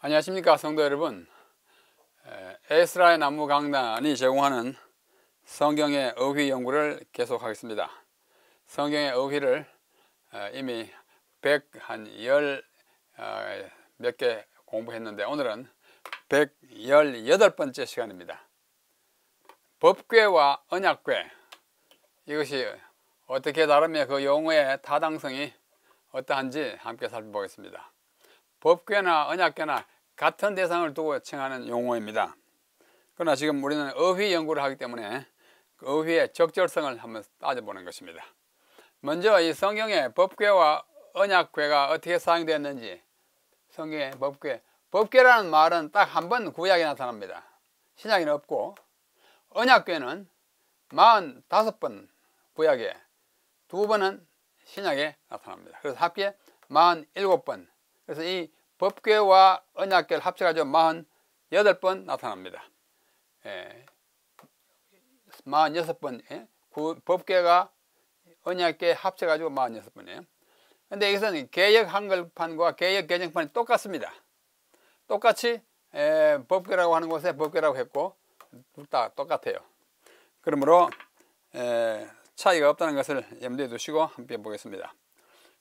안녕하십니까 성도 여러분. 에스라의 나무 강단이 제공하는 성경의 어휘 연구를 계속하겠습니다. 성경의 어휘를 이미 110 몇 개 공부했는데 오늘은 118번째 시간입니다. 법궤와 언약궤, 이것이 어떻게 다르며 그 용어의 타당성이 어떠한지 함께 살펴보겠습니다. 법궤나 언약궤나 같은 대상을 두고 칭하는 용어입니다. 그러나 지금 우리는 어휘 연구를 하기 때문에 그 어휘의 적절성을 한번 따져보는 것입니다. 먼저 이 성경의 법궤와 언약궤가 어떻게 사용되었는지. 성경의 법궤라는 말은 딱 한 번 구약에 나타납니다. 신약에는 없고, 언약궤는 45번 구약에, 2번은 신약에 나타납니다. 그래서 합계 47번. 그래서 이 법궤와 언약궤를 합쳐가지고 48번 나타납니다. 46번, 법궤가 언약궤 합쳐가지고 46번이에요. 근데 여기서는 개역 한글판과 개역 개정판이 똑같습니다. 똑같이 법궤라고 하는 곳에 법궤라고 했고, 둘 다 똑같아요. 그러므로 차이가 없다는 것을 염두에 두시고 함께 보겠습니다.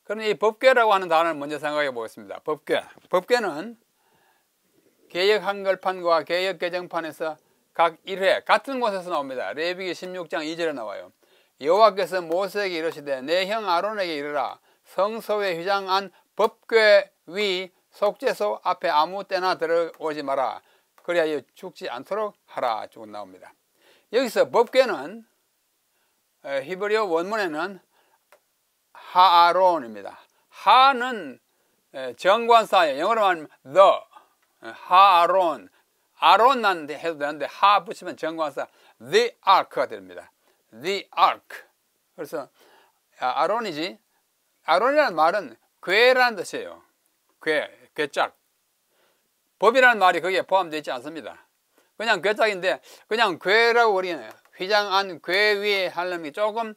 그럼 이 법궤라고 하는 단어를 먼저 생각해 보겠습니다. 법궤는 개역 한글판과 개역 개정판에서 각 1회 같은 곳에서 나옵니다. 레위기 16장 2절에 나와요. 여호와께서 모세에게 이르시되 내 형 아론에게 이르라. 성소에 휘장한 법궤 위 속죄소 앞에 아무 때나 들어오지 마라. 그리하여 죽지 않도록 하라. 쭉 나옵니다. 여기서 법궤는 히브리어 원문에는 하아론입니다. 하는 정관사예요. 영어로 말하면 the, 하아론. 아론 난데 해도 되는데 하 붙이면 정관사 the ark가 됩니다. the ark. 그래서 아론이지. 아론이라는 말은 궤라는 뜻이에요. 궤짝. 법이라는 말이 거기에 포함되어 있지 않습니다. 그냥 궤짝인데 그냥 궤라고 우리는 휘장한 궤 위에 하려면 조금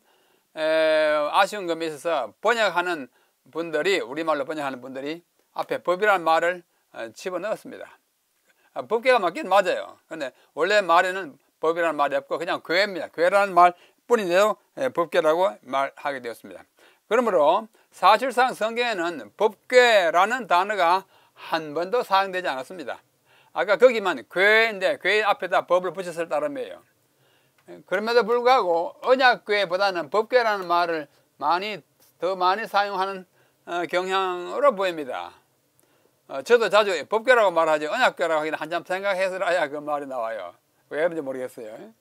아쉬운 점이 있어서 번역하는 분들이, 우리말로 번역하는 분들이 앞에 법이라는 말을 집어넣었습니다. 법궤가 맞긴 맞아요. 근데 원래 말에는 법이라는 말이 없고 그냥 궤입니다. 궤라는 말 뿐인데도 법궤라고 말하게 되었습니다. 그러므로 사실상 성경에는 법궤라는 단어가 한 번도 사용되지 않았습니다. 아까 거기만 궤인데 궤 앞에다 법을 붙였을 따름이에요. 그럼에도 불구하고 언약궤보다는 법궤라는 말을 더 많이 사용하는 경향으로 보입니다. 저도 자주 법궤라고 말하죠. 언약궤라고 하기는 한참 생각해서야 그 말이 나와요. 왜 그런지 모르겠어요.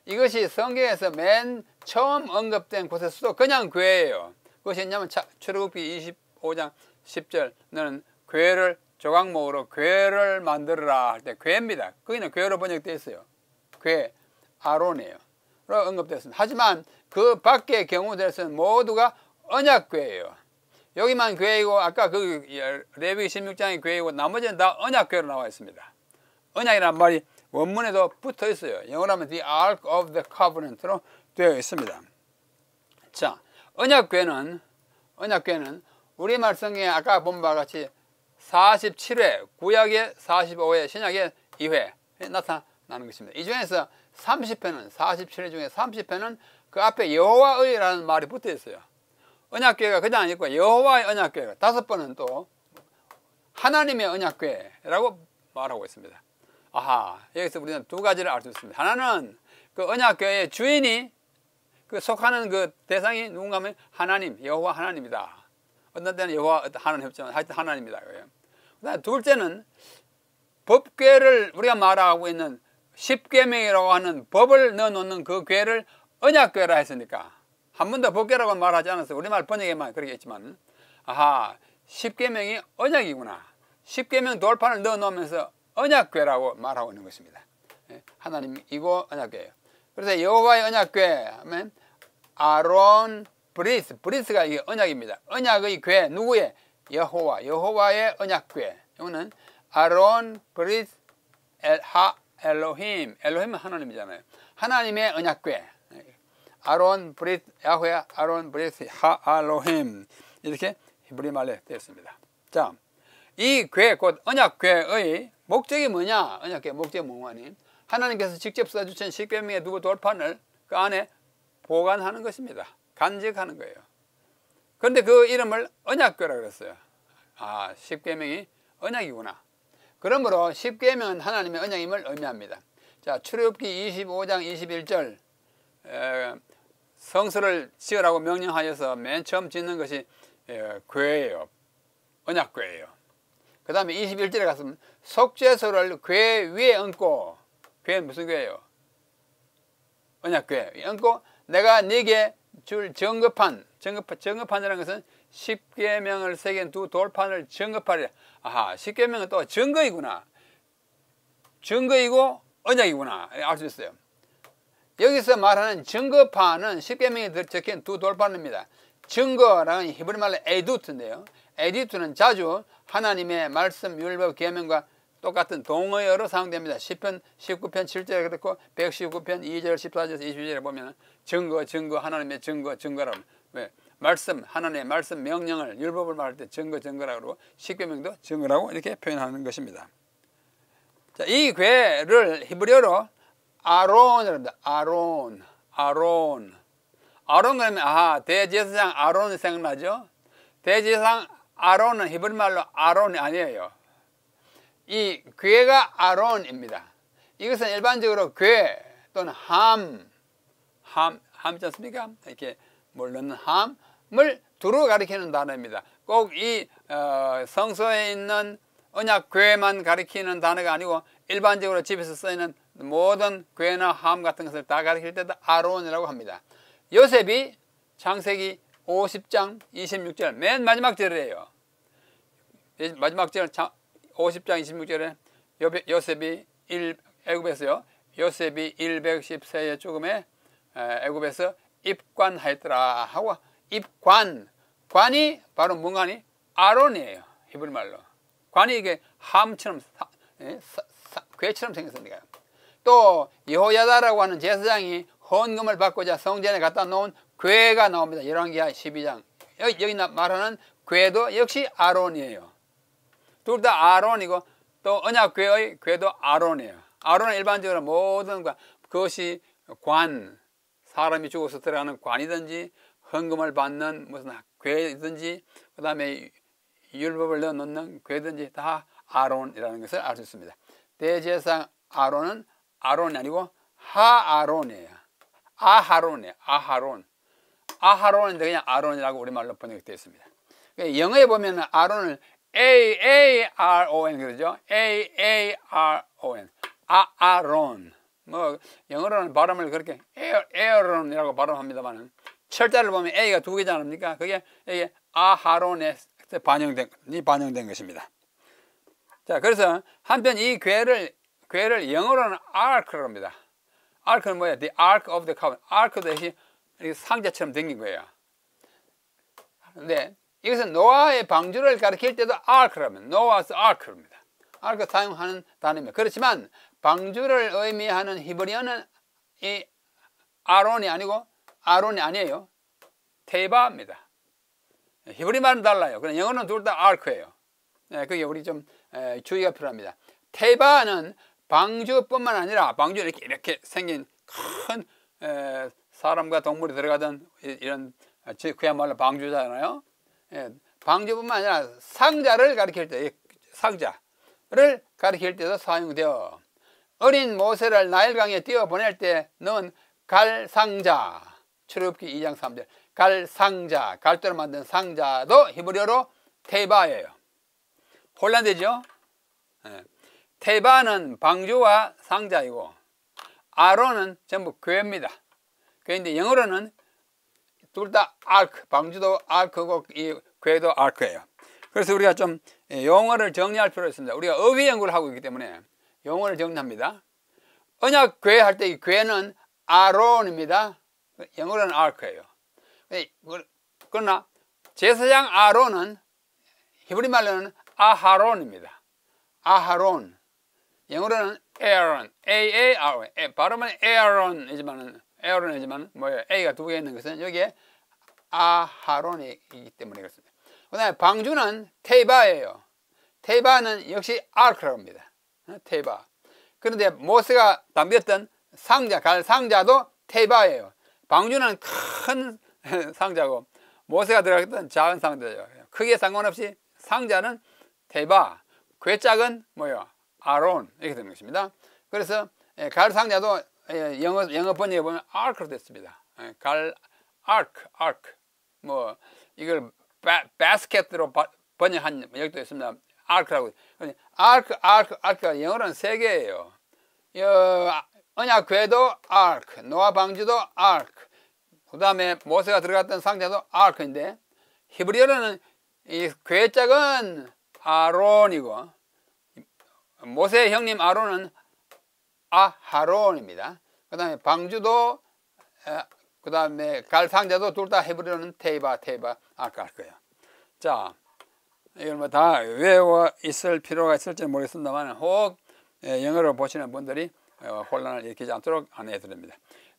이것이 성경에서 맨 처음 언급된 곳에서도 그냥 궤예요. 그것이 뭐냐면 출애굽기 25장 10절 너는 궤를 조각목으로 궤를 만들어라 할 때 궤입니다. 거기는 궤로 번역되어 있어요. 궤, 아론이에요. 로 언급됐습니다. 하지만 그 밖의 경우들에서는 모두가 언약궤예요. 여기만 궤이고 아까 그 레위기 16장의 궤이고 나머지는 다 언약궤로 나와 있습니다. 언약이라는 말이 원문에도 붙어 있어요. 영어로 하면 the Ark of the Covenant로 되어 있습니다. 자, 언약궤는 우리말 성경에 아까 본 바와 같이 47회, 구약에 45회, 신약에 2회 나타나는 것입니다. 이 중에서 30회는 47회 중에 30회는 그 앞에 여호와의라는 말이 붙어 있어요. 언약궤가 그냥 아니고 여호와의 언약궤가 5번은 또 하나님의 언약궤라고 말하고 있습니다. 아하, 여기서 우리는 두 가지를 알 수 있습니다. 하나는 그 언약궤의 주인이 그 속하는 그 대상이 누군가 하면 하나님, 여호와 하나님이다. 어떤 때는 여호와 하나님 했지만 하여튼 하나님이다. 그다음에 둘째는 법궤를 우리가 말하고 있는 십계명이라고 하는 법을 넣어놓는 그 궤를 언약궤라 했으니까 한 번도 법궤라고 말하지 않았어요. 우리말 번역에만 그렇게 했지만 아하, 십계명이 언약이구나. 십계명 돌판을 넣어놓으면서 언약궤라고 말하고 있는 것입니다. 하나님이고 언약궤예요. 그래서 여호와의 언약궤 하면 아론 브리스가 이게 언약입니다. 언약의 궤 누구의? 여호와의 언약궤. 이거는 아론 브리스 엘로힘은 하나님이잖아요. 하나님의 언약궤. 아론 브리스 야훼 아론 브리스 하 알로힘 이렇게 히브리 말로 되어 있습니다. 자, 이 궤, 곧 언약궤의 목적이 뭐냐? 언약궤 목적이 뭐냐니? 하나님께서 직접 써주신 십계명의 두 돌판을 그 안에 보관하는 것입니다. 간직하는 거예요. 그런데 그 이름을 언약궤라고 그랬어요. 아, 십계명이 언약이구나. 그러므로 십계명은 하나님의 언약임을 의미합니다. 자, 출애굽기 25장 21절 성소를 지으라고 명령하여서 맨 처음 짓는 것이 궤예요. 언약궤예요. 그 다음에 21절에 갔으면 속죄소를 궤 위에 얹고, 궤는 무슨 궤예요? 언약궤 얹고 내가 네게 줄 정급판이라는 것은 십계명을 새긴 두 돌판을 정급하리라. 아하, 십계명은 또 증거이구나. 증거이고 언약이구나. 알 수 있어요. 여기서 말하는 증거판은 십계명에 적힌 두 돌판입니다. 증거라는 히브리 말로 에두트인데요. 에두트는 자주 하나님의 말씀, 율법, 계명과 똑같은 동의어로 사용됩니다. 시편 19편 7절에 그렇고 119편 2절, 14절, 22절에 보면 증거, 하나님의 증거라고. 왜? 말씀, 하나님의 말씀, 명령을, 율법을 말할 때 증거라고 그러고 십계명도 증거라고 이렇게 표현하는 것입니다. 자, 이 궤를 히브리어로 아론이라고 합니다. 아론 그러면 아하, 대제사장 아론이 생각나죠? 대제사장 아론은 히브리 말로 아론이 아니에요. 이 궤가 아론입니다. 이것은 일반적으로 궤 또는 함이지 않습니까? 이렇게 뭘 넣는 함을 두루 가리키는 단어입니다. 꼭 이 성소에 있는 언약궤만 가리키는 단어가 아니고 일반적으로 집에서 쓰이는 모든 궤나 함 같은 것을 다 가리킬 때도 아론이라고 합니다. 요셉이 창세기 50장 26절 맨 마지막 절이에요. 마지막 절 50장 26절에 요셉이 애굽에서요. 요셉이 110세의 죽음에 애굽에서 입관하였더라 하고 관이 바로 뭔가니? 아론이에요. 히브리 말로. 관이 이게 함처럼 궤처럼 생겼으니까요. 또 여호야다라고 하는 제사장이 헌금을 받고자 성전에 갖다 놓은 궤가 나옵니다. 열왕기하 12장. 여기 말하는 궤도 역시 아론이에요. 둘 다 아론이고 또 언약궤의 궤도 아론이에요. 아론은 일반적으로 모든 그것이 사람이 죽어서 들어가는 관이든지 헌금을 받는 무슨 궤든지 그 다음에 율법을 넣는 궤든지 다 아론이라는 것을 알 수 있습니다. 대제사장 아론은 아론이 아니고 하아론이에요. 아하론인데 그냥 아론이라고 우리말로 번역되어 있습니다. 영어에 보면 아론을 A-A-R-O-N 그러죠. A-A-R-O-N 아론. 뭐 영어로는 발음을 그렇게 에어론이라고 발음합니다만 철자를 보면 A가 두 개지 않습니까? 그게 아하론에 반영된 것입니다. 자, 그래서 한편 이 궤를 영어로는 Ark라고 합니다. Ark는 뭐예요? The Ark of the Covenant. Ark 대신 상자처럼 생긴 거예요. 근데 이것은 노아의 방주를 가리킬 때도 Ark라고 합니다. Noah's Ark입니다. Ark 사용하는 단어입니다. 그렇지만 방주를 의미하는 히브리어는 이 아론이 아니에요. 테바입니다. 히브리 말은 달라요. 그냥 영어는 둘 다 Ark예요. 그게 우리 좀 주의가 필요합니다. 테바는 방주뿐만 아니라 방주는 이렇게 생긴 큰 사람과 동물이 들어가던 이런 그야말로 방주잖아요. 방주뿐만 아니라 상자를 가리킬 때 상자를 가리킬 때도 사용되어 어린 모세를 나일강에 띄워보낼 때 넣은 갈상자 출애굽기 2장 3절 갈상자 갈대로 만든 상자도 히브리어로 테바예요. 혼란되죠? 테바는 방주와 상자이고 아론은 전부 궤입니다. 그런데 영어로는 둘 다 아크, 방주도 아크고 이 궤도 아크예요. 그래서 우리가 좀 용어를 정리할 필요가 있습니다. 우리가 어휘 연구를 하고 있기 때문에 용어를 정리합니다. 언약 궤 할 때 이 궤는 아론입니다. 영어로는 아크예요. 그러나 제사장 아론은 히브리 말로는 아하론입니다. 아하론. 영어로는 에어론, A-A-R-O-N. 발음은 에어론이지만 뭐예요? A가 두 개 있는 것은 여기에 아하론이기 때문에 그렇습니다. 그 다음에 방주는 테바예요. 테바는 역시 아크라고 합니다. 테바. 그런데 모세가 담겼던 상자, 갈 상자도 테바예요. 방주는 큰 상자고 모세가 들어갔던 작은 상자예요. 크기에 상관없이 상자는 테바, 괴짝은 뭐요? 아론 이렇게 되는 것입니다. 그래서 갈 상자도 영어 번역에 보면 아크로 됐습니다. 갈 아크 뭐 이걸 바스켓으로 번역한 여기도 있습니다. 아크라고. 아크가 영어로는 세 개예요. 언약궤도 아크, 노아 방주도 아크, 그 다음에 모세가 들어갔던 상자도 아크인데 히브리어로는 이 괴짝은 아론이고 모세의 형님 아론은 아하론입니다. 그 다음에 방주도 그 다음에 갈 상자도 둘 다 히브리어는 테이바 아크 할 거예요. 자, 이걸 뭐 다 외워 있을 필요가 있을지 모르겠습니다만 혹 영어로 보시는 분들이 혼란을 일으키지 않도록 안내해 드립니다.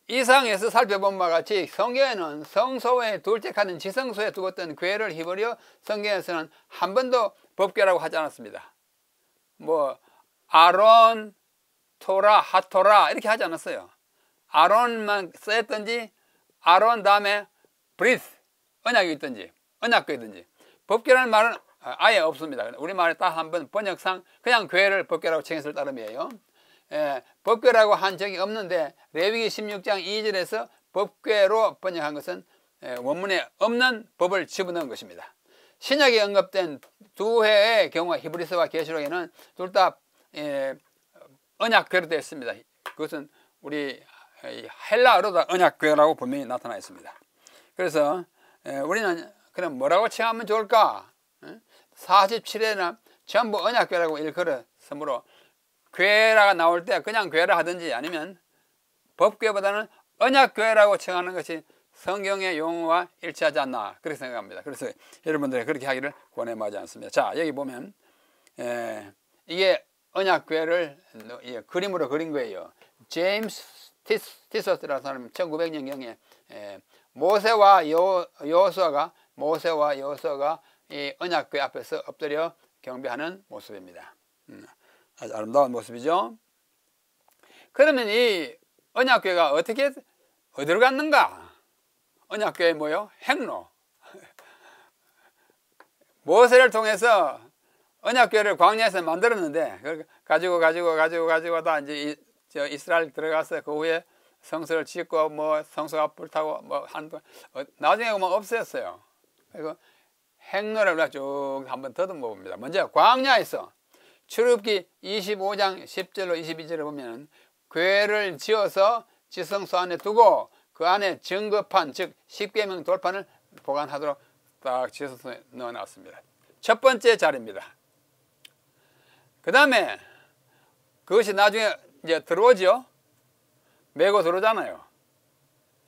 이상에서 살펴본 바와 같이 성경에는 성소의 둘째 칸은 지성소에 두었던 궤를 히브리어 성경에서는 한 번도 법궤라고 하지 않았습니다. 뭐 아론, 토라, 하토라 이렇게 하지 않았어요. 아론만 쓰였든지 아론 다음에 브리스, 언약이 있든지 언약궤든지 법궤라는 말은 아예 없습니다. 우리말에 딱 한번 번역상 그냥 궤를 법궤라고稱했을 따름이에요. 법궤라고 한 적이 없는데 레위기 16장 2절에서 법궤로 번역한 것은 원문에 없는 법을 집어넣은 것입니다. 신약에 언급된 두 회의 경우가 히브리서와 계시록에는 둘 다 언약궤로 되어 있습니다. 그것은 우리 헬라어로도 언약궤라고 분명히 나타나 있습니다. 그래서 우리는 그럼 뭐라고 칭하면 좋을까? 47회나 전부 언약궤라고 일컬었으므로 궤라가 나올 때 그냥 궤라 하든지 아니면 법궤보다는 언약궤라고 칭하는 것이 성경의 용어와 일치하지 않나 그렇게 생각합니다. 그래서 여러분들이 그렇게 하기를 권해마지 않습니다. 자, 여기 보면 이게 언약궤를 그림으로 그린 거예요. 제임스 티서스라는 사람이 1900년경에 모세와 여호수아가 이 언약궤 앞에서 엎드려 경배하는 모습입니다. 아주 아름다운 모습이죠. 그러면 이 언약궤가 어디로 갔는가? 언약궤의 뭐요? 행로. 모세를 통해서 언약궤를 광야에서 만들었는데 가지고 다 이제 이스라엘 들어가서 그 후에 성소를 짓고 뭐 성소가 불타고 뭐 한 나중에 뭐 없어졌어요. 그리고 행로를 우리가 쭉 한번 더듬어 봅니다. 먼저 광야에서 출애굽기 25장 10절로 22절을 보면 궤를 지어서 지성소 안에 두고 그 안에 증거판 즉 십계명 돌판을 보관하도록 딱 지어서 넣어놨습니다. 첫 번째 자리입니다. 그 다음에 그것이 나중에 이제 들어오죠. 메고 들어오잖아요.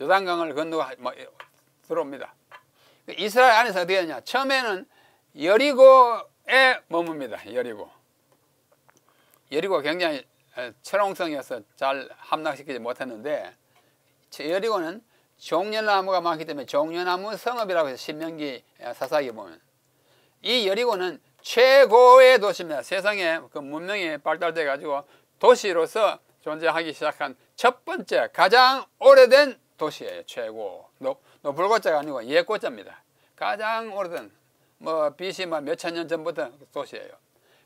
요단강을 건너고 들어옵니다. 이스라엘 안에서 어떻게 하냐? 처음에는 여리고에 머뭅니다. 여리고가 굉장히 철옹성이어서 잘 함락시키지 못했는데 여리고는 종려나무가 많기 때문에 종려나무 성읍이라고 해서 신명기 사사기에 보면 이 여리고는 최고의 도시입니다. 세상에 그 문명이 발달돼 가지고 도시로서 존재하기 시작한 첫 번째 가장 오래된 도시예요. 최고 노불고자가 아니고 옛고자입니다. 가장 오래된 뭐 BC 몇천 년 전부터 도시예요.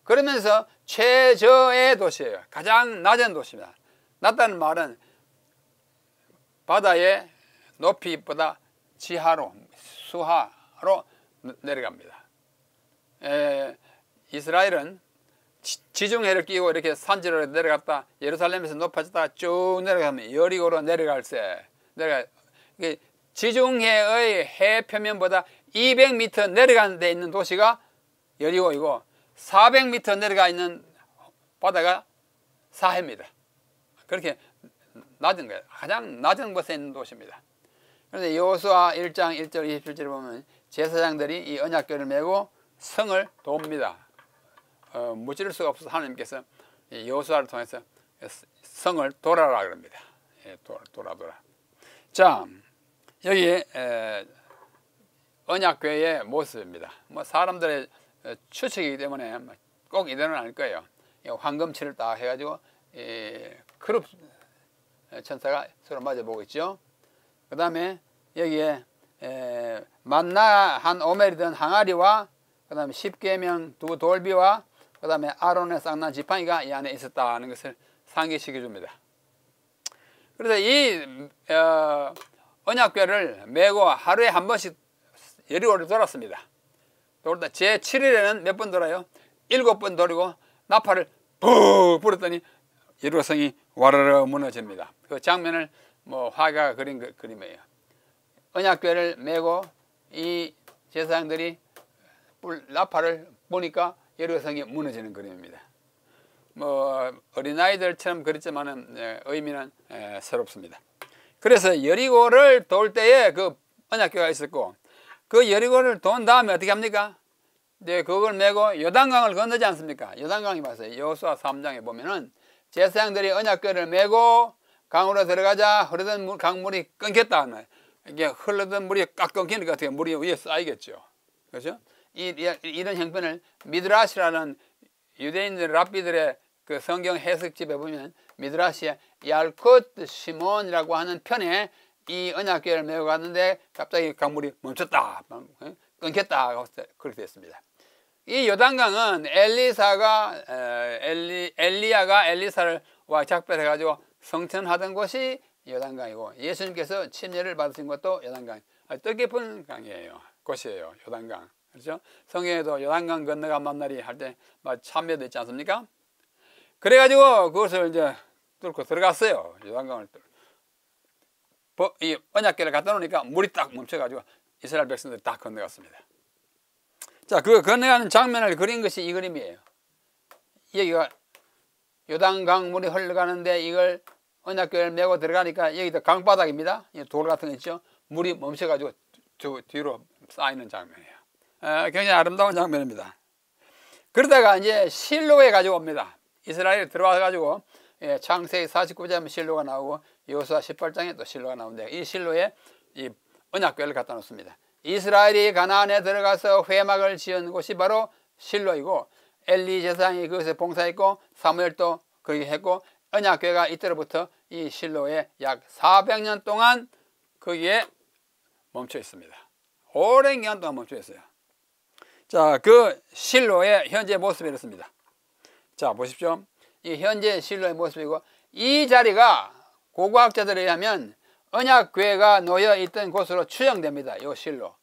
그러면서 최저의 도시예요. 가장 낮은 도시입니다. 낮다는 말은 바다의 높이보다 지하로 수하로 내려갑니다. 이스라엘은 지중해를 끼고 이렇게 산지로 내려갔다 예루살렘에서 높아졌다 쭉 내려가면 여리고로 내려갈세 지중해의 해표면보다 200m 내려가는 데 있는 도시가 여리고이고 400m 내려가 있는 바다가 사해입니다. 그렇게 낮은 거예요. 가장 낮은 곳에 있는 도시입니다. 그런데 여호수아 1장 1절 27절을 보면 제사장들이 이 언약궤를 메고 성을 돕니다. 무찌를 수가 없어서 하나님께서 여호수아를 통해서 성을 돌아라 그럽니다. 돌아. 자, 여기 언약궤의 모습입니다. 뭐 사람들의 추측이기 때문에 꼭 이대로는 아닐 거예요. 황금칠을 딱 해가지고 크룹 천사가 서로 맞아보고 있죠. 그 다음에 여기에 만나 한 오멜이던 항아리와 그 다음에 십계명 두 돌비와 그 다음에 아론의 쌍난 지팡이가 이 안에 있었다는 것을 상기시켜 줍니다. 그래서 이 언약궤를 메고 하루에 한 번씩 여리고를 돌았습니다. 돌다 제7일에는 몇 번 돌아요? 7번 돌리고 나팔을 푹 불었더니 여리고성이 와르르 무너집니다. 그 장면을 뭐 화가가 그린 그림이에요. 언약궤를 메고 이 제사장들이 나팔을 보니까 여리고성이 무너지는 그림입니다. 뭐 어린아이들처럼 그랬지만은 의미는 새롭습니다. 그래서 여리고를 돌 때에 그 언약궤가 있었고, 그 여리고를 돈 다음에 어떻게 합니까? 이제 그걸 메고 요단강을 건너지 않습니까? 요단강이 맞아요. 여호수아 3장에 보면은 제사장들이 언약궤를 메고 강으로 들어가자 흐르던 강물이 끊겼다. 이게 흘러던 물이 꽉 끊기니까 어떻게 물이 위에 쌓이겠죠. 그렇죠? 이런 형편을 미드라시라는 유대인들 랍비들의 그 성경 해석집에 보면 미드라시에 얄콧 시몬이라고 하는 편에 이 언약궤를 메고 갔는데 갑자기 강물이 멈췄다, 끊겼다 그렇게 됐습니다. 이 요단강은 엘리야가 엘리사를 작별해가지고 성천하던 곳이 요단강이고, 예수님께서 침례를 받으신 것도 요단강, 뜻깊은 강이에요. 곳이에요. 요단강. 그렇죠? 성경에도 요단강 건너가 만나리 할 때 참여도 있지 않습니까? 그래가지고 그것을 이제 뚫고 들어갔어요. 요단강을 이 언약궤를 갖다 놓으니까 물이 딱 멈춰가지고 이스라엘 백성들이 딱 건너갔습니다. 자, 그 건너가는 장면을 그린 것이 이 그림이에요. 여기가 요단강 물이 흘러가는데 이걸 언약궤를 메고 들어가니까 여기도 강바닥입니다. 돌 같은 거 있죠. 물이 멈춰가지고 뒤로 쌓이는 장면이에요. 굉장히 아름다운 장면입니다. 그러다가 이제 실로에 가지고 옵니다. 이스라엘에 들어와 가지고 창세기 49장에 하면 실로가 나오고 여호수아 18장에 또 실로가 나오는데, 이 실로에 이 언약궤를 갖다 놓습니다. 이스라엘이 가나안에 들어가서 회막을 지은 곳이 바로 실로이고, 엘리 제사장이 그것에 봉사했고 사무엘도 그렇게 했고, 언약궤가 이때로부터 이 실로에 약 400년 동안 거기에 멈춰 있습니다. 오랜 기간 동안 멈춰 있어요. 자, 그 실로의 현재 모습이 이렇습니다. 자, 보십시오. 이 현재 실로의 모습이고, 이 자리가 고고학자들에 의하면 언약궤가 놓여 있던 곳으로 추정됩니다. 요 실로,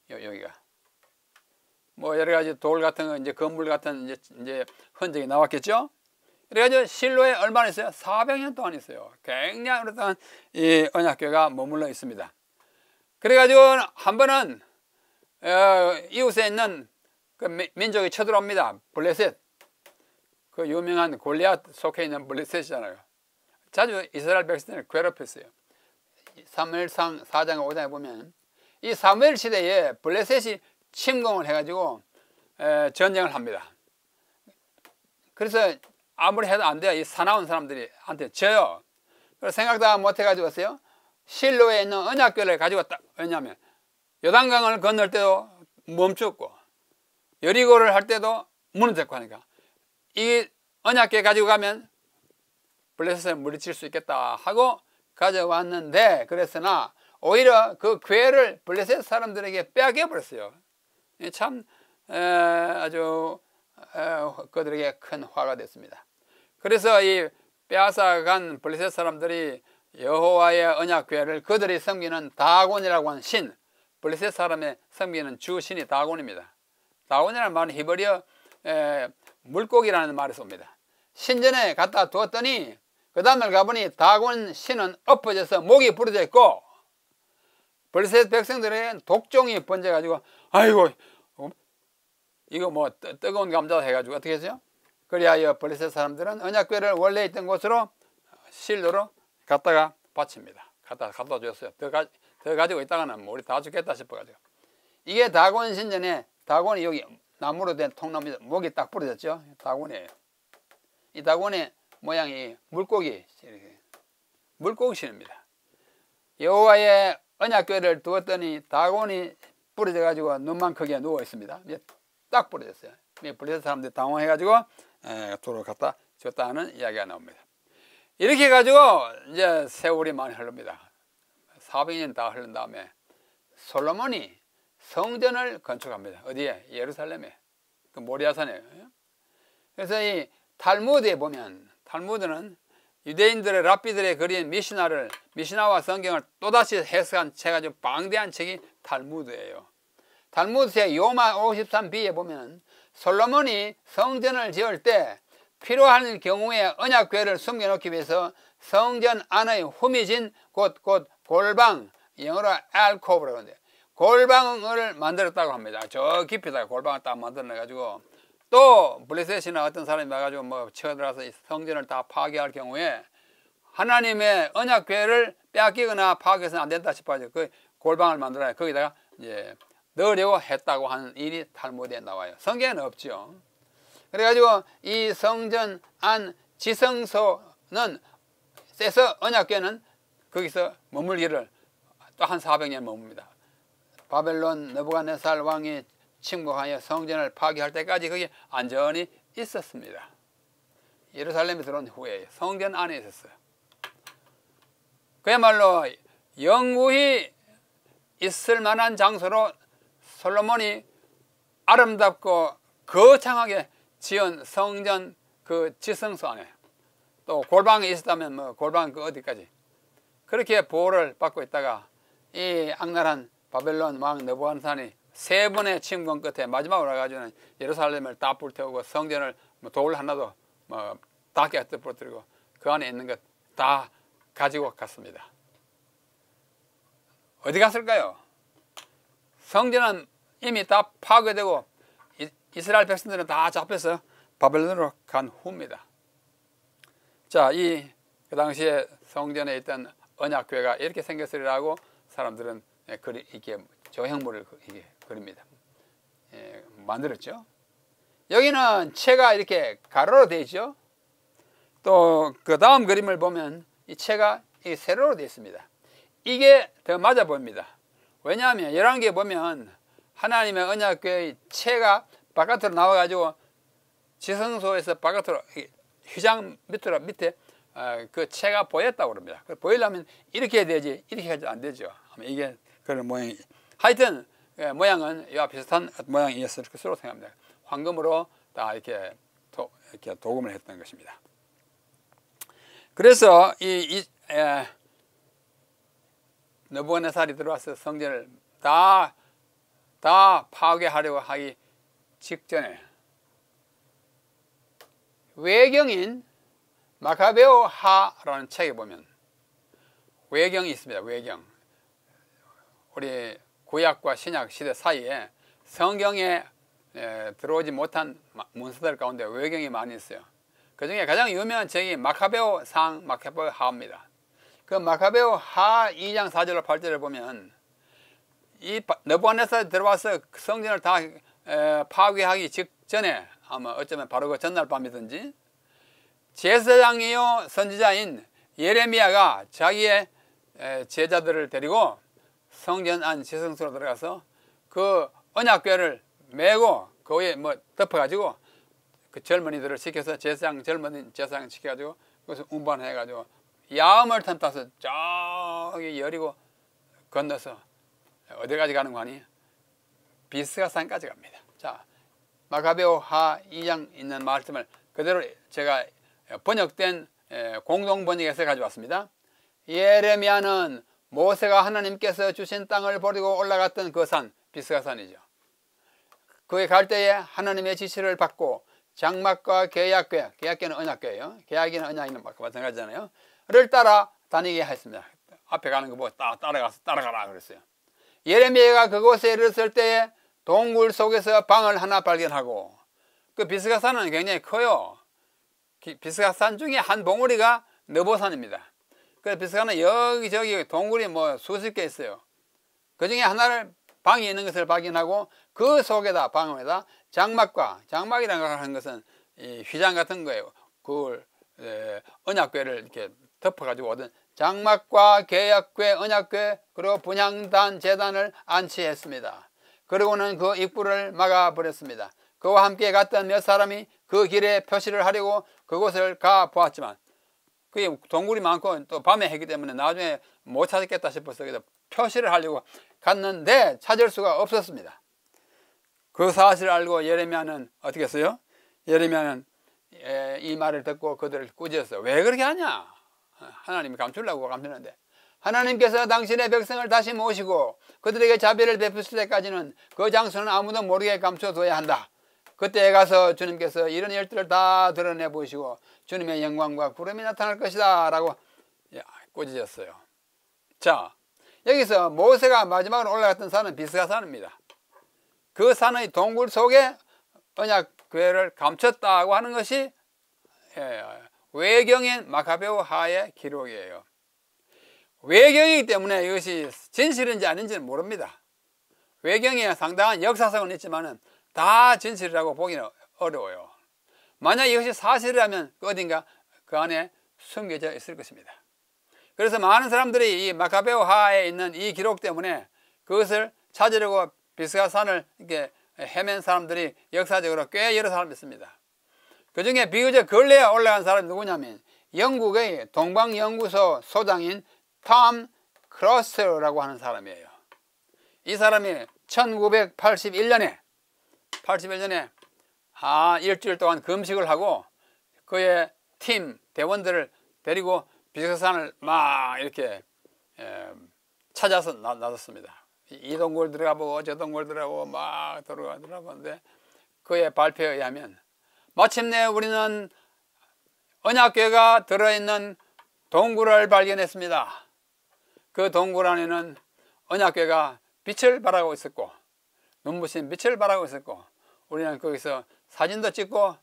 여기가 뭐 여러 가지 돌 같은 거, 이제 건물 같은 이제 흔적이 나왔겠죠. 그래가지고 실로에 얼마나 있어요? 400년 동안 있어요. 굉장히 오랫동안 이 언약궤가 머물러 있습니다. 그래가지고 한 번은 이웃에 있는 그 민족이 쳐들어옵니다. 블레셋, 그 유명한 골리앗 속해 있는 블레셋이잖아요. 자주 이스라엘 백성을 괴롭혔어요. 사무엘상 4장 5장에 보면 이 사무엘 시대에 블레셋이 침공을 해가지고 전쟁을 합니다. 그래서 아무리 해도 안 돼요. 이 사나운 사람들이 한테 져요. 그래서 생각도 못 해가지고 왔어요. 실로에 있는 언약궤를 가지고 왔다. 왜냐하면 요단강을 건널 때도 멈췄고 여리고를 할 때도 무너졌고 하니까 이 언약궤 가지고 가면 블레셋을 물리칠 수 있겠다 하고 가져왔는데, 그랬으나 오히려 그 궤를 블레셋 사람들에게 빼앗겨 버렸어요. 참 아주 그들에게 큰 화가 됐습니다. 그래서 이 빼앗아간 블레셋 사람들이 여호와의 언약궤를 그들이 섬기는 다곤이라고 하는 신, 블레셋 사람의 섬기는 주 신이 다곤입니다. 다곤이라는 말은 히브리어 물고기라는 말에서 옵니다. 신전에 갖다 두었더니 그 다음날 가보니 다곤 신은 엎어져서 목이 부러져 있고, 블레셋 백성들에게 독종이 번져가지고 아이고 이거 뭐 뜨거운 감자 해가지고 어떻게 했어요? 그리하여 블레셋 사람들은 언약궤를 원래 있던 곳으로 실로로 갖다가 바칩니다. 갖다 줬어요. 더 가지고 있다가는 우리 다 죽겠다 싶어가지고. 이게 다곤 신전에, 다곤이 여기 나무로 된 통나무 목이 딱 부러졌죠. 다곤이에요. 이 다곤의 모양이 물고기 신입니다. 여호와의 언약궤를 두었더니 다곤이 부러져 가지고 눈만 크게 누워 있습니다. 딱 부러졌어요. 블레셋 사람들이 당황해가지고 돌을 갖다 줬다는 이야기가 나옵니다. 이렇게 해가지고 이제 세월이 많이 흐릅니다. 400년 다 흐른 다음에 솔로몬이 성전을 건축합니다. 어디에? 예루살렘에. 그 모리아산에. 그래서 이 탈무드에 보면, 탈무드는 유대인들의 랍비들의 그린 미시나와 성경을 또다시 해석한 책이 아주 방대한 책이 탈무드예요. 탈무드의 요마 53b에 보면 솔로몬이 성전을 지을 때 필요한 경우에 언약궤를 숨겨놓기 위해서 성전 안의 후미진 곧 골방, 영어로 알코브라고 하는데 골방을 만들었다고 합니다. 저 깊이다가 골방을 딱 만들어내가지고, 또 블레셋이나 어떤 사람이 와가지고 뭐 쳐들어서 성전을 다 파괴할 경우에 하나님의 언약궤를 빼앗기거나 파괴해서는 안 된다 싶어서 그 골방을 만들어야 거기다가 이제 넣으려고 했다고 하는 일이 탈무드에 나와요. 성경에는 없죠. 그래가지고 이 성전 안 지성소는 쎄서 언약궤는 거기서 머물기를 또 한 400년 머뭅니다. 바벨론 느부갓네살 왕이 침공하여 성전을 파괴할 때까지 거기 안전히 있었습니다. 예루살렘에 들어온 후에 성전 안에 있었어요. 그야말로 영구히 있을 만한 장소로 솔로몬이 아름답고 거창하게 지은 성전 그 지성소 안에, 또 골방이 있었다면 뭐 골방 그 어디까지 그렇게 보호를 받고 있다가 이 악랄한 바벨론 왕 느부갓네살이 3번의 침공 끝에 마지막으로 와가지고는 예루살렘을 다 불태우고 성전을 돌 하나도 다 깨뜨리고 그 안에 있는 것 다 가지고 갔습니다. 어디 갔을까요? 성전은 이미 다 파괴되고 이스라엘 백성들은 다 잡혀서 바벨론으로 간 후입니다. 자, 그 당시에 성전에 있던 언약궤가 이렇게 생겼으리라고 사람들은 이렇게 조형물을 이렇게 그립니다. 만들었죠. 여기는 채가 이렇게 가로로 되어 있죠. 또 그 다음 그림을 보면 이 채가 세로로 되어 있습니다. 이게 더 맞아 보입니다. 왜냐하면 열왕기에 보면 하나님의 언약궤의 채가 바깥으로 나와가지고 지성소에서 바깥으로 휘장 밑에 그 채가 보였다고 그럽니다. 보이려면 이렇게 해야 되지 이렇게 하지 안 되죠. 이게 그런 모양이, 하여튼 모양은 이와 비슷한 모양이었을 것으로 생각합니다. 황금으로 다 이렇게 도금을 했던 것입니다. 그래서 느부갓네살이 들어와서 성전을 다 파괴하려고 하기 직전에 외경인 마카베오 하라는 책에 보면 외경이 있습니다. 외경. 우리 구약과 신약 시대 사이에 성경에 들어오지 못한 문서들 가운데 외경이 많이 있어요. 그 중에 가장 유명한 책이 마카베오 상, 마카베오 하입니다. 그 마카베오 하 2장 4절로 8절을 보면 이 느부갓네살이 들어와서 성전을 다 파괴하기 직전에, 아마 어쩌면 바로 그 전날 밤이든지, 제사장이요 선지자인 예레미야가 자기의 제자들을 데리고 성전 안 지성소로 들어가서 그 언약궤를 메고 그 위에 덮어가지고 그 젊은이들을 시켜서 젊은 제사장 시켜가지고 거기서 운반해가지고 야음을 탐타서 저기 여리고 건너서 어디까지 가는 거 아니? 비스가산까지 갑니다. 자, 마카베오 하 2장 있는 말씀을 그대로 제가 번역된 공동 번역에서 가져왔습니다. 예레미야는 모세가 하나님께서 주신 땅을 버리고 올라갔던 그 산, 비스가산이죠. 그에 갈 때에 하나님의 지시를 받고 장막과 계약궤, 계약궤는 언약궤예요. 계약궤는 언약이는 마찬가지잖아요. 를 따라 다니게 했습니다. 앞에 가는 거 보고 따라가라 그랬어요. 예레미야가 그곳에 이르렀을 때에 동굴 속에서 방을 하나 발견하고, 그 비스가산은 굉장히 커요. 비스가산 중에 한 봉우리가 느보산입니다. 그 비스가산은 여기저기 동굴이 수십 개 있어요. 그 중에 하나를 방이 있는 것을 발견하고 그 속에다 방에다 장막이라는 걸 하는 것은 이 휘장 같은 거예요. 그걸 언약궤를 이렇게 덮어가지고 오던 장막과 계약궤, 언약궤, 그리고 분향단, 제단을 안치했습니다. 그리고는 그 입구를 막아버렸습니다. 그와 함께 갔던 몇 사람이 그 길에 표시를 하려고 그곳을 가 보았지만 그게 동굴이 많고 또 밤에 했기 때문에 나중에 못 찾겠다 싶어서 표시를 하려고 갔는데 찾을 수가 없었습니다. 그 사실을 알고 예레미야는 어떻게 했어요? 예레미야는 이 말을 듣고 그들을 꾸짖었어요. 왜 그렇게 하냐? 하나님이 감추려고 감추는데 하나님께서 당신의 백성을 다시 모시고 그들에게 자비를 베푸실 때까지는 그 장소는 아무도 모르게 감춰둬야 한다. 그때에 가서 주님께서 이런 일들을 다 드러내 보시고 주님의 영광과 구름이 나타날 것이다 라고 꾸짖었어요. 자, 여기서 모세가 마지막으로 올라갔던 산은 비스가 산입니다. 그 산의 동굴 속에 언약궤를 감췄다고 하는 것이 외경인 마카베오 하의 기록이에요. 외경이기 때문에 이것이 진실인지 아닌지는 모릅니다. 외경에 상당한 역사성은 있지만 다 진실이라고 보기는 어려워요. 만약 이것이 사실이라면 어딘가 그 안에 숨겨져 있을 것입니다. 그래서 많은 사람들이 이 마카베오 하에 있는 이 기록 때문에 그것을 찾으려고 비스가산을 이렇게 헤맨 사람들이 역사적으로 꽤 여러 사람 있습니다. 그 중에 비교적 근래에 올라간 사람이 누구냐면 영국의 동방연구소 소장인 톰 크로스라고 하는 사람이에요. 이 사람이 1981년에 일주일 동안 금식을 하고 그의 팀 대원들을 데리고 비스가산을 막 이렇게 찾아서 나섰습니다. 이 동굴 들어가보고 저 동굴 들어가보고 막 들어가는데 그의 발표에 의하면 마침내 우리는 언약궤가 들어있는 동굴을 발견했습니다. 그 동굴 안에는 언약궤가 빛을 발하고 있었고 눈부신 빛을 발하고 있었고 우리는 거기서 사진도 찍고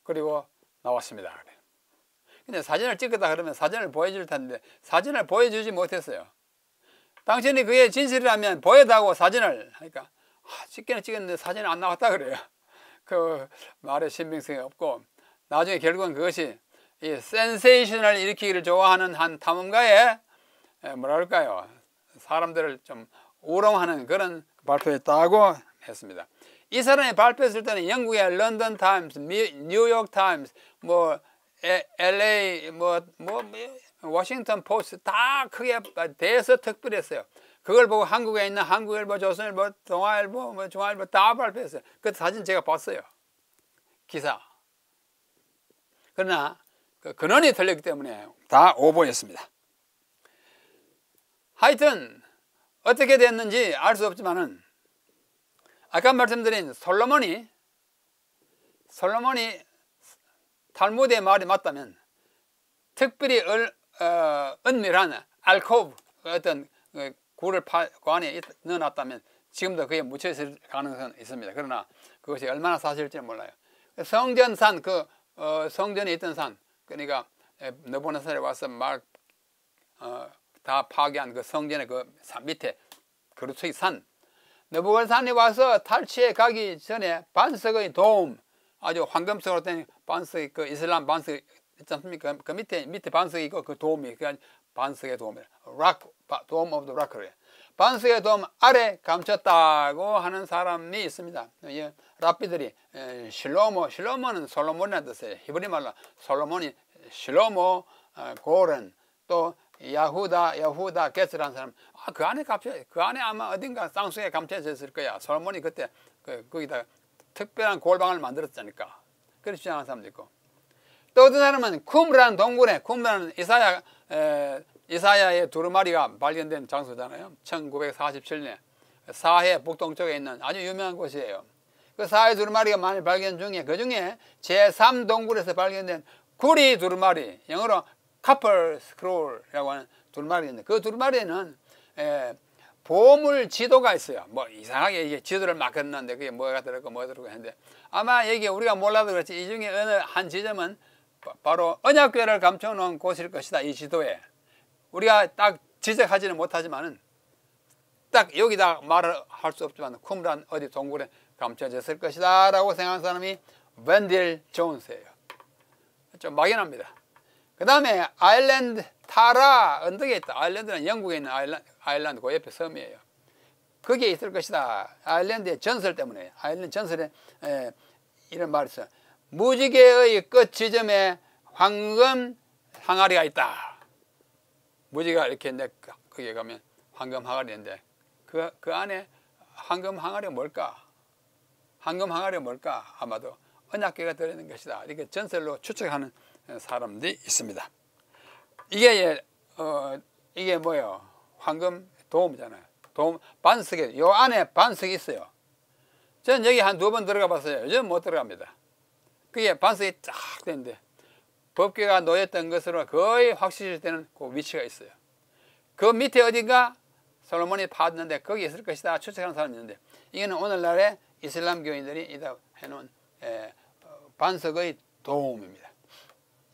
그리고 나왔습니다. 근데 사진을 찍겠다 그러면 사진을 보여줄 텐데 사진을 보여주지 못했어요. 당신이 그게 진실이라면 보여다고 사진을 하니까 찍기는 찍었는데 사진은 안 나왔다 그래요. 그 말에 신빙성이 없고 나중에 결국은 그것이 이 센세이션을 일으키기를 좋아하는 한 탐험가의 뭐랄까요 사람들을 좀 우롱하는 그런 발표였다고 했습니다. 이 사람이 발표했을 때는 영국의 런던 타임스, 뉴욕 타임스, 뭐 LA, 워싱턴 포스트 다 크게 대서 특별했어요. 그걸 보고 한국에 있는 한국일보, 조선일보, 동아일보, 중앙일보 다 발표했어요. 그 사진 제가 봤어요. 기사. 그러나 그 근원이 틀렸기 때문에 다 오보였습니다. 하여튼 어떻게 됐는지 알 수 없지만은 아까 말씀드린 솔로몬이 탈무드의 말이 맞다면 특별히 은밀한 알코브 어떤 굴을 그 안에 넣어놨다면 지금도 그게 묻혀있을 가능성은 있습니다. 그러나 그것이 얼마나 사실일지는 몰라요. 성전산 성전에 있던 산 그러니까 느부갓네살에 와서 다 파괴한 그 성전의 그 밑에 그루트의 산 느부갓네살이 와서 탈취해 가기 전에 반석의 도움 아주 황금색으로 된 반석 그 이슬람 반석 있지 않습니까? 그 밑에 반석이 있고 그 도움이 그 반석의 도움이에요. 도움 오브 더 락크래요. 반석의 도움 아래 감췄다고 하는 사람이 있습니다. 랍비들이 실로모는 솔로몬이라는 뜻이에요. 히브리 말로 솔로몬이 실로모, 고른 또 야후다 게스라는 사람 그 안에 그 안에 아마 어딘가 땅속에 감춰졌을 거야. 솔로몬이 그때 거기다 특별한 골방을 만들었다니까. 그렇게 주장하는 사람도 있고 또 어떤 사람은 쿰라는 동굴에 쿰라는 이사야의 두루마리가 발견된 장소잖아요. 1947년에 사해 북동쪽에 있는 아주 유명한 곳이에요. 그 사해 두루마리가 많이 발견 중에 그 중에 제3동굴에서 발견된 구리 두루마리 영어로 카퍼 스크롤이라고 하는 두루마리인데 그 두루마리에는 보물 지도가 있어요. 뭐 이상하게 이게 지도를 막 긋는데 그게 뭐가 들었고 뭐가 들었고 했는데 아마 이게 우리가 몰라도 그렇지 이 중에 어느 한 지점은 바로 언약궤를 감춰놓은 곳일 것이다. 이 지도에 우리가 딱 지적하지는 못하지만은 딱 여기다 말을 할 수 없지만 쿰란 어디 동굴에 감춰졌을 것이다 라고 생각하는 사람이 웬딜 존스예요. 좀 막연합니다. 그 다음에 아일랜드 타라 언덕에 있다. 아일랜드는 영국에 있는 아일랜드 그 옆에 섬이에요. 거기에 있을 것이다. 아일랜드의 전설 때문에 아일랜드 전설에 이런 말이 있어요. 무지개의 끝 지점에 황금 항아리가 있다. 무지개가 이렇게 거기에 가면 황금 항아리인데 그 안에 황금 항아리가 뭘까? 황금 항아리가 뭘까? 아마도 언약궤가 들어있는 것이다. 이렇게 전설로 추측하는 사람들이 있습니다. 이게 뭐예요? 황금 도움이잖아요. 도움 반석에 요 안에 반석이 있어요. 저는 여기 한 2번 들어가 봤어요. 요즘 못 들어갑니다. 그게 반석이 쫙 되는데 법궤가 놓였던 것으로 거의 확실시되는 그 위치가 있어요. 그 밑에 어딘가 솔로몬이 파았는데 거기 있을 것이다 추측하는 사람이 있는데 이거는 오늘날의 이슬람교인들이 이다 해놓은 반석의 도움입니다.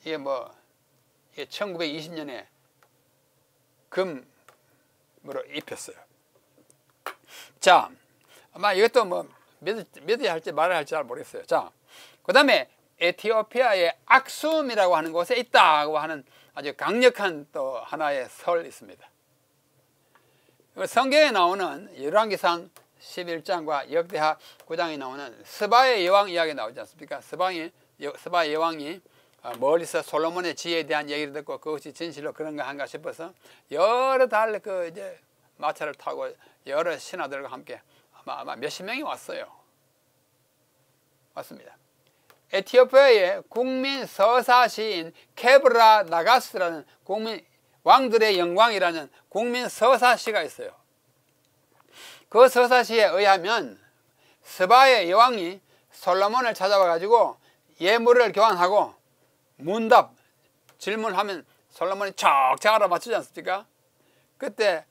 이게 이게 1920년에 금으로 입혔어요. 자, 아마 이것도 믿어야 할지 말아야 할지 잘 모르겠어요. 자, 그 다음에 에티오피아의 악숨이라고 하는 곳에 있다고 하는 아주 강력한 또 하나의 설이 있습니다. 성경에 나오는 열왕기상 11장과 역대하 9장에 나오는 스바의 여왕 이야기 나오지 않습니까? 스바의 여왕이 멀리서 솔로몬의 지혜에 대한 얘기를 듣고 그것이 진실로 그런가 한가 싶어서 여러 달 이제 마차를 타고 여러 신하들과 함께 아마 몇십 명이 왔어요. 왔습니다. 에티오피아의 국민 서사시인 케브라 나가스라는 왕들의 영광이라는 국민 서사시가 있어요. 그 서사시에 의하면 스바의 여왕이 솔로몬을 찾아와 가지고 예물을 교환하고 문답 질문하면 솔로몬이 척척 알아맞추지 않습니까? 그때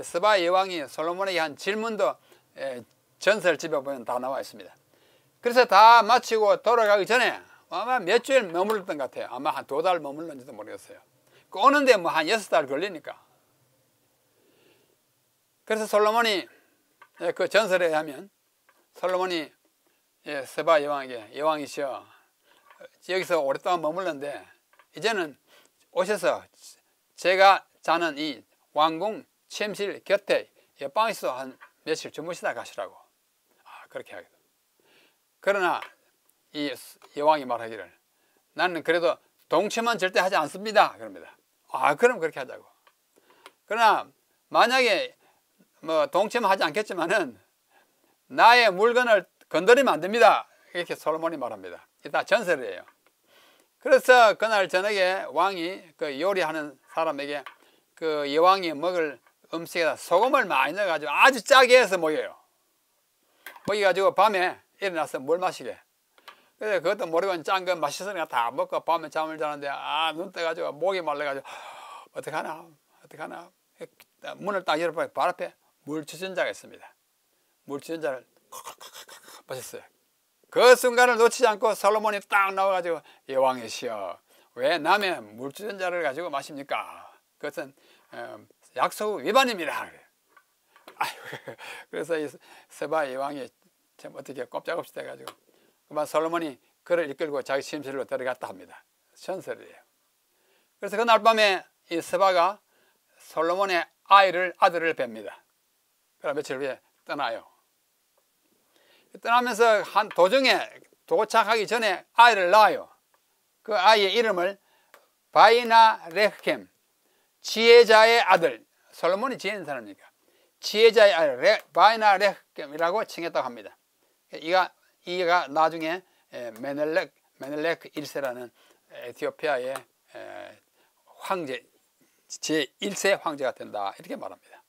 스바의 여왕이 솔로몬에게 한 질문도 전설집에 보면 다 나와 있습니다. 그래서 다 마치고 돌아가기 전에 아마 몇 주일 머물렀던 것 같아요. 아마 한 2달 머물렀는지도 모르겠어요. 오는데 한 6달 걸리니까. 그래서 솔로몬이 그 전설에 의하면 솔로몬이 스바 여왕에게 여왕이시여 여기서 오랫동안 머물렀는데 이제는 오셔서 제가 자는 이 왕궁 침실 곁에 옆방에서 한 며칠 주무시다 가시라고. 그렇게 하겠다. 그러나 이 여왕이 말하기를 나는 그래도 동침은 절대 하지 않습니다. 그럽니다. 그럼 그렇게 하자고. 그러나 만약에 동침하지 않겠지만은 나의 물건을 건드리면 안 됩니다. 이렇게 솔로몬이 말합니다. 이게 다 전설이에요. 그래서 그날 저녁에 왕이 그 요리하는 사람에게 그 여왕이 먹을 음식에다 소금을 많이 넣어가지고 아주 짜게 해서 먹여요. 먹여가지고 밤에 일어나서 물 마시게. 그래서 그것도 모르고 짠 거 맛있으니까 다 먹고 밤에 잠을 자는데 눈 떠가지고 목이 말라가지고 어떡하나 문을 딱 열어보니 발 앞에 물주전자가 있습니다. 물주전자를 마셨어요. 그 순간을 놓치지 않고 솔로몬이 딱 나와가지고 여왕이시여 왜 남의 물주전자를 가지고 마십니까? 그것은 약속 위반입니다. 그래서 이 스바 여왕이 참 어떻게 꼼짝없이 돼가지고 그만 솔로몬이 그를 이끌고 자기 침실로 들어갔다 합니다. 전설이에요. 그래서 그날 밤에 이 스바가 솔로몬의 아들을 뵙니다. 그럼 며칠 후에 떠나요. 떠나면서 한 도중에 도착하기 전에 아이를 낳아요. 그 아이의 이름을 바이나레헴, 지혜자의 아들. 솔로몬이 지혜 있는 사람이니까 지혜자의 아들 바이나레헴이라고 칭했다고 합니다. 이가 나중에 메넬렉 1세라는 에티오피아의 황제 제1세 황제가 된다 이렇게 말합니다.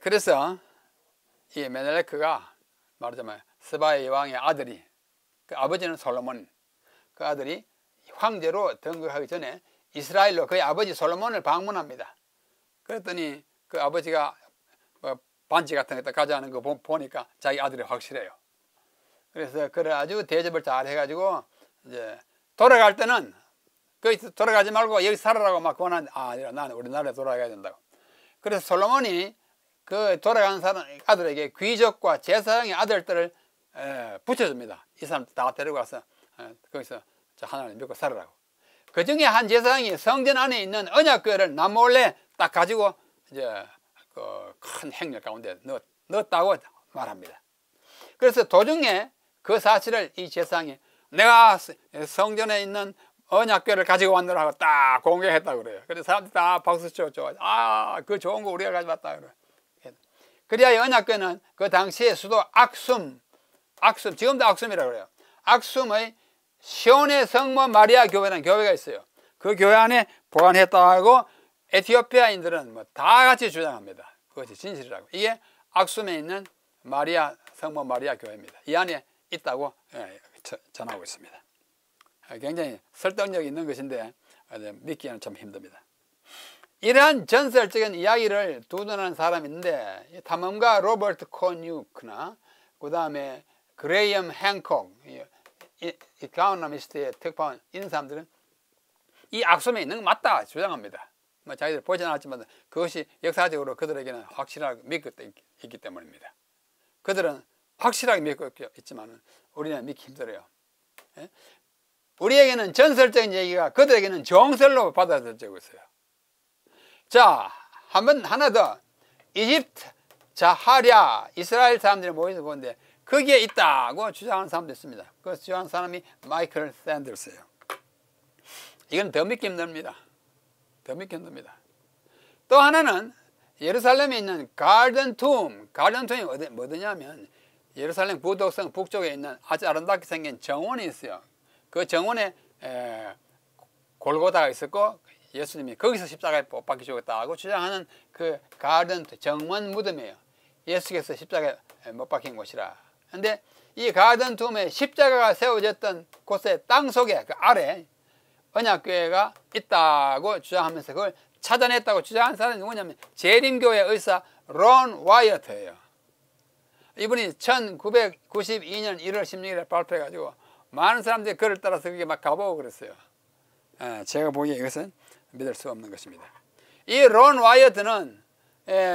그래서 이 메넬레크가 말하자면 스바의 여왕의 아들이 그 아버지는 솔로몬 그 아들이 황제로 등극하기 전에 이스라엘로 그의 아버지 솔로몬을 방문합니다. 그랬더니 그 아버지가 반지 같은 거 가져가는 거 보니까 자기 아들이 확실해요. 그래서 그를 아주 대접을 잘 해가지고 이제 돌아갈 때는 거기 돌아가지 말고 여기 살아라고 막 권하는데 나는 우리나라에 돌아가야 된다고. 그래서 솔로몬이 그 돌아간 사람 아들에게 귀족과 제사장의 아들들을 붙여줍니다. 이 사람 다 데리고 가서 거기서 하나님 믿고 살아라고. 그 중에 한 제사장이 성전 안에 있는 언약궤를 남몰래 딱 가지고 이제 그 큰 행렬 가운데 넣었다고 말합니다. 그래서 도중에 그 사실을 이 제사장이 내가 성전에 있는 언약궤를 가지고 왔느라 하고 딱 공개했다고 그래요. 그래서 사람들이 다 박수쳐 줘. 아, 그 좋은 거 우리가 가져왔다 그래. 그래야 이 언약궤는 그 당시에 수도 악숨, 지금도 악숨이라고 그래요. 악숨의 시온의 성모 마리아 교회라는 교회가 있어요. 그 교회 안에 보관했다고 에티오피아인들은 뭐 다 같이 주장합니다. 그것이 진실이라고. 이게 악숨에 있는 성모 마리아 교회입니다. 이 안에 있다고 전하고 있습니다. 굉장히 설득력이 있는 것인데 믿기에는 참 힘듭니다. 이러한 전설적인 이야기를 두둔하는 사람이 있는데 탐험가 로버트 코뉴크나 그 다음에 그레이엄 행콕, 이 가운나미스트에 특파원 이런 사람들은 이 악숨에 있는 거 맞다 주장합니다. 뭐 자기들 보지 않았지만 그것이 역사적으로 그들에게는 확실하게 믿고 있기 때문입니다. 그들은 확실하게 믿고 있지만 우리는 믿기 힘들어요. 예? 우리에게는 전설적인 얘기가 그들에게는 정설로 받아들여지고 있어요. 자, 하나 더. 이집트 자하랴 이스라엘 사람들이 모여서 보는데 거기에 있다고 주장하는 사람도 있습니다. 그 주장하는 사람이 마이클 샌더스예요. 이건 더 믿기 힘듭니다. 더 믿기 힘듭니다. 또 하나는 예루살렘에 있는 가든 툼이 뭐냐면 예루살렘 부독성 북쪽에 있는 아주 아름답게 생긴 정원이 있어요. 그 정원에 골고다가 있었고 예수님이 거기서 십자가에 못 박혀 죽었다고 주장하는 그 가든 정원 무덤이에요. 예수께서 십자가에 못 박힌 곳이라. 근데 이 가든 툼에 십자가가 세워졌던 곳의 땅 속에 그 아래 언약궤가 있다고 주장하면서 그걸 찾아냈다고 주장한 사람이 누구냐면 재림교회 의사 론 와이어트예요. 이분이 1992년 1월 16일에 발표해가지고 많은 사람들이 그를 따라서 그게 막 가보고 그랬어요. 제가 보기에 이것은 믿을 수 없는 것입니다. 이 론 와이어트는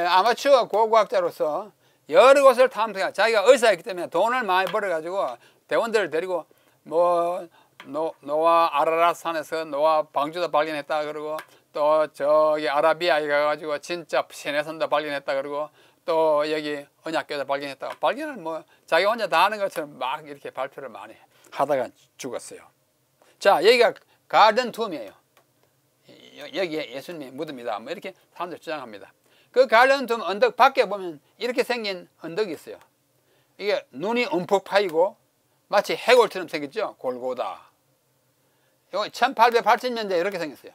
아마추어 고고학자로서 여러 곳을 탐색하고 자기가 의사였기 때문에 돈을 많이 벌어가지고 대원들을 데리고 뭐 노아 아라랏 산에서 노아 방주도 발견했다 그러고 또 저기 아라비아에 가가지고 진짜 시내산도 발견했다 그러고 또 여기 언약궤도 발견했다. 발견을 뭐 자기 혼자 다 하는 것처럼 막 이렇게 발표를 많이 하다가 죽었어요. 자, 여기가 가든 툼이에요. 여기에 예수님의 무덤이다. 뭐 이렇게 사람들 주장합니다. 그 가든 툼 언덕 밖에 보면 이렇게 생긴 언덕이 있어요. 이게 눈이 움푹 파이고 마치 해골처럼 생겼죠. 골고다. 이거 1880년대에 이렇게 생겼어요.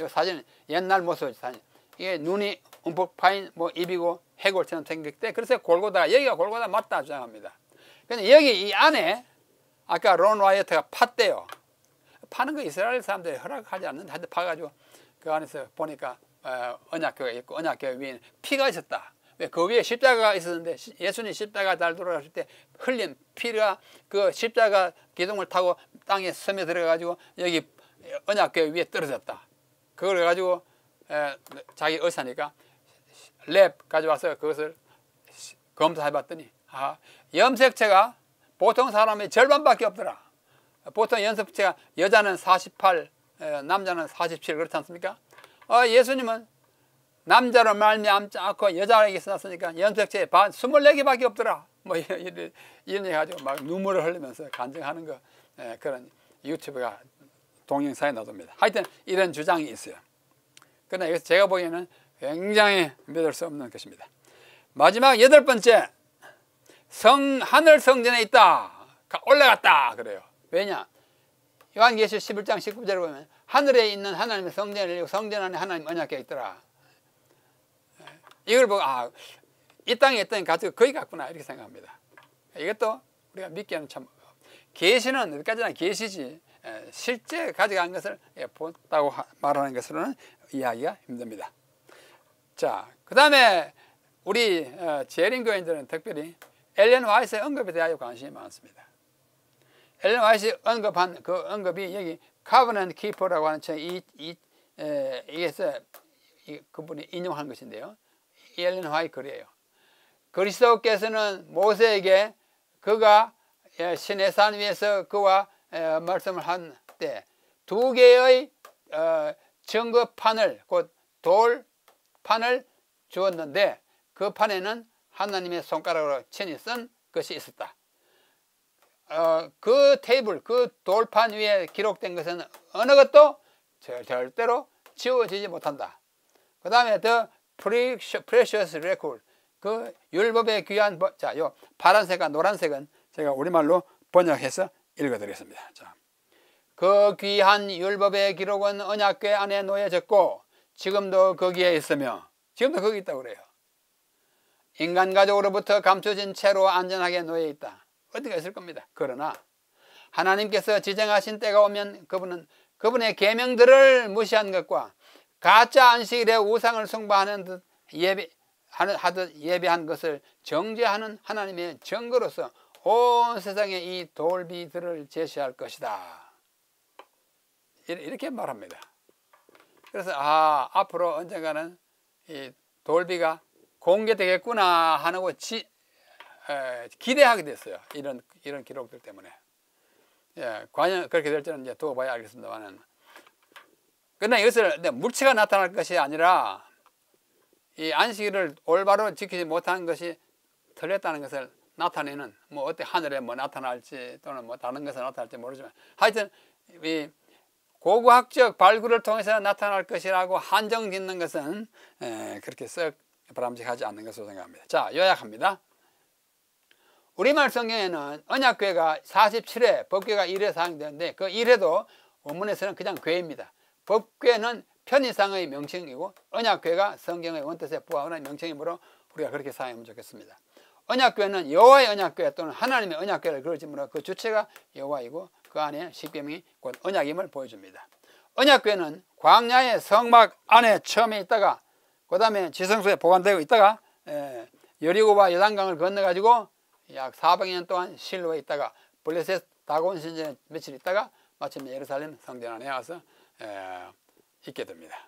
이 사진은 옛날 모습 사진. 이게 눈이 움푹 파인 뭐 입이고 해골처럼 생겼기 때문에 그래서 골고다가 여기가 골고다 맞다 주장합니다. 근데 여기 이 안에 아까 론 와이어트가 팠대요. 파는 거 이스라엘 사람들이 허락하지 않는데 한테 파가지고 그 안에서 보니까 언약궤가 있고 언약궤 위에 피가 있었다. 왜? 그 위에 십자가가 있었는데 예수님 십자가 잘 돌아가실 때 흘린 피가 그 십자가 기둥을 타고 땅에 스며 들어가지고 여기 언약궤 위에 떨어졌다. 그걸 가지고 자기 의사니까 랩 가져와서 그것을 검사해봤더니 염색체가 보통 사람의 절반밖에 없더라. 보통 염색체가 여자는 48, 남자는 47 그렇지 않습니까? 예수님은 남자로 말미암지 않고 여자에게서 났으니까 염색체의 반 24개밖에 없더라. 뭐 이런 얘기 가지고 막 눈물을 흘리면서 간증하는 거 그런 유튜브가 동영상에 나옵니다. 하여튼 이런 주장이 있어요. 그러나 이것은 제가 보기에는 굉장히 믿을 수 없는 것입니다. 마지막 8번째, 하늘 성전에 있다. 올라갔다 그래요. 왜냐? 요한계시 11장 19절에 보면 하늘에 있는 하나님의 성전을 열고 성전 안에 하나님 언약궤가 있더라. 이걸 보고 이 땅에 있던 가지고 거기 갔구나 이렇게 생각합니다. 이것도 우리가 믿기에는 참 계시는 어디까지나 계시지 실제 가져간 것을 본다고 말하는 것으로는 이해하기가 힘듭니다. 자, 그 다음에 우리 재림교인들은 특별히 엘렌 화이트의 언급에 대하여 관심이 많습니다. 엘렌 화이트 언급한 그 언급이 여기 Covenant Keeper라고 하는 책 이게서 그분이 인용한 것인데요. 엘렌 화이트 글이에요. 그리스도께서는 모세에게 그가 시내산 위에서 그와 말씀을 한 때 2개의 증거판을 곧 돌판을 주었는데 그 판에는 하나님의 손가락으로 친히 쓴 것이 있었다. 그 테이블, 그 돌판 위에 기록된 것은 어느 것도 절대로 지워지지 못한다. 그 다음에 the precious record, 그 율법의 귀한 자, 요 파란색과 노란색은 제가 우리말로 번역해서 읽어드리겠습니다. 자, 그 귀한 율법의 기록은 언약궤 안에 놓여졌고 지금도 거기에 있으며, 지금도 거기 있다고 그래요. 인간 가족으로부터 감춰진 채로 안전하게 놓여 있다. 어디가 있을 겁니다. 그러나 하나님께서 지정하신 때가 오면 그분의 계명들을 무시한 것과 가짜 안식일에 우상을 숭배하는 듯 예배한 것을 정죄하는 하나님의 증거로서 온 세상에 이 돌비들을 제시할 것이다. 이렇게 말합니다. 그래서 앞으로 언젠가는 이 돌비가 공개되겠구나 하고 기대하게 됐어요. 이런 기록들 때문에. 예, 과연 그렇게 될지는 이제 두고 봐야 알겠습니다만은. 그러나 이것을 물체가 나타날 것이 아니라 이 안식일을 올바로 지키지 못한 것이 틀렸다는 것을 나타내는, 뭐 어때 하늘에 뭐 나타날지 또는 뭐 다른 것에 나타날지 모르지만 하여튼 이 고고학적 발굴을 통해서 나타날 것이라고 한정 짓는 것은 그렇게 썩 바람직하지 않는 것으로 생각합니다. 자, 요약합니다. 우리말 성경에는 언약궤가 47회, 법궤가 1회 사용되는데 그 1회도 원문에서는 그냥 궤입니다. 법궤는 편의상의 명칭이고 언약궤가 성경의 원뜻에 부합하는 명칭이므로 우리가 그렇게 사용하면 좋겠습니다. 언약궤는 여호와의 언약궤 또는 하나님의 언약궤를 그러지므로 그 주체가 여호와이고 그 안에 십계명이 곧 언약임을 보여줍니다. 언약궤는 광야의 성막 안에 처음에 있다가 그 다음에 지성소에 보관되고 있다가 여리고와 요단강을 건너가지고 약 400년 동안 실로에 있다가 블레셋 다곤 신전에 며칠 있다가 마침내 예루살렘 성전 안에 와서 있게 됩니다.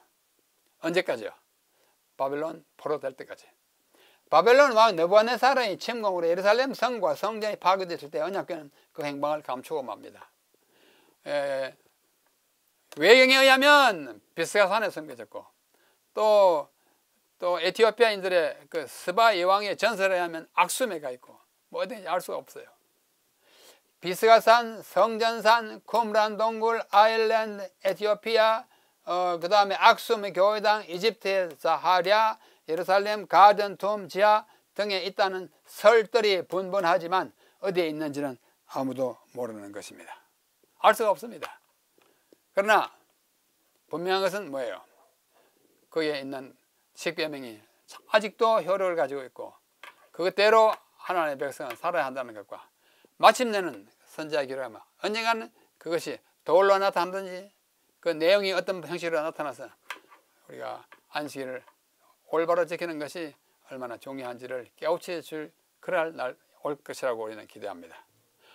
언제까지요? 바벨론 포로 될 때까지. 바벨론 왕 느부갓네살의 침공으로 예루살렘 성과 성전이 파괴됐을 때 언약궤는 그 행방을 감추고 맙니다. 외경에 의하면 비스가산에 숨겨졌고 또 에티오피아인들의 그 스바 여왕의 전설에 의하면 악수메가 있고 뭐 어딘지 알 수가 없어요. 비스가산, 성전산, 쿰란 동굴, 아일랜드, 에티오피아, 그 다음에 악수메 교회당, 이집트의 사하랴, 예루살렘 가든 툼 지하 등에 있다는 설들이 분분하지만 어디에 있는지는 아무도 모르는 것입니다. 알 수가 없습니다. 그러나 분명한 것은 뭐예요? 거기에 있는 십계명이 아직도 효력을 가지고 있고 그것대로 하나님의 백성은 살아야 한다는 것과 마침내는 선지자 기록하면 언젠가는 그것이 돌로 나타나든지 그 내용이 어떤 형식으로 나타나서 우리가 안식일을 올바로 지키는 것이 얼마나 중요한지를 깨우쳐 줄 그럴 날 올 것이라고 우리는 기대합니다.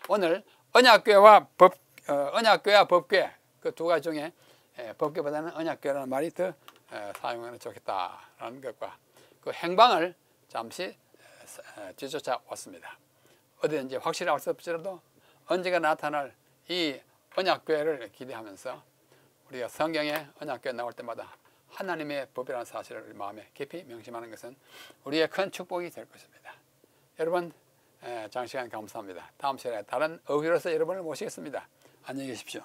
오늘 언약궤와 법궤 그 두 가지 중에 법궤보다는 언약궤라는 말이 더 사용하면 좋겠다라는 것과 그 행방을 잠시 뒤쫓아 왔습니다. 어디든지 확실히 알 수 없지라도 언제가 나타날 이 언약궤를 기대하면서 우리가 성경에 언약궤 나올 때마다 하나님의 법이라는 사실을 마음에 깊이 명심하는 것은 우리의 큰 축복이 될 것입니다. 여러분 장시간 감사합니다. 다음 시간에 다른 어휘로서 여러분을 모시겠습니다. 안녕히 계십시오.